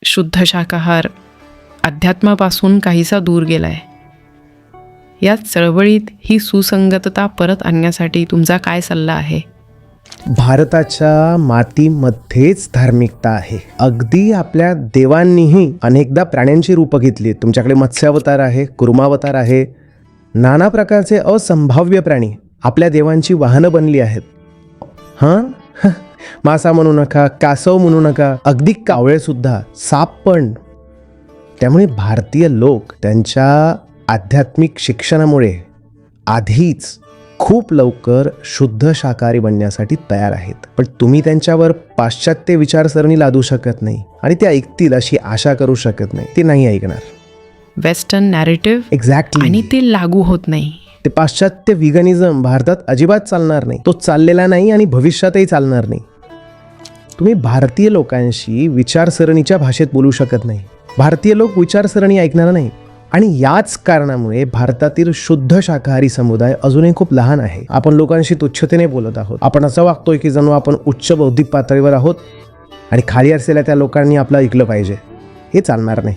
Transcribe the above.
शुद्ध शाकाहार अध्यात्मापासून काहीसा दूर गेलाय. या चळवळीत ही सुसंगतता परत आणण्यासाठी तुमचा काय सल्ला आहे? भारताच्या मातीमध्येच धार्मिकता आहे. अगदी आपल्या देवांनीही अनेकदा प्राण्यांची रूपं घेतली. तुमच्याकडे मत्स्यावतार आहे, कुर्मावतार आहे, नाना प्रकारचे असंभाव्य प्राणी आपल्या देवांची वाहनं बनली आहेत. मासा म्हणू नका, कासव म्हणू नका, अगदी कावळेसुद्धा, साप पण. त्यामुळे भारतीय लोक त्यांच्या आध्यात्मिक शिक्षणामुळे आधीच खूप लवकर शुद्ध शाकाहारी बनण्यासाठी तयार आहेत. पण तुम्ही त्यांच्यावर पाश्चात्य विचारसरणी लादू शकत नाही आणि ते ऐकतील अशी आशा करू शकत नाही. ते नाही ऐकणार. Western narrative exactly. आणि ते लागू होत नाही. ते पाश्चात्य व्हिगनिझम भारतात अजिबात चालणार नाही. तो चाललेला नाही आणि भविष्यातही चालणार नाही. तुम्ही भारतीय लोकांशी विचारसरणीच्या भाषेत बोलू शकत नाही. भारतीय लोक विचारसरणी ऐकणार नाही. आणि याच कारणामुळे भारतातील शुद्ध शाकाहारी समुदाय अजूनही खूप लहान आहे. आपण लोकांशी तुच्छतेने बोलत आहोत. आपण असं वागतोय की जणू आपण उच्च बौद्धिक पातळीवर आहोत आणि खाली असलेल्या त्या लोकांनी आपलं ऐकलं पाहिजे. हे चालणार नाही.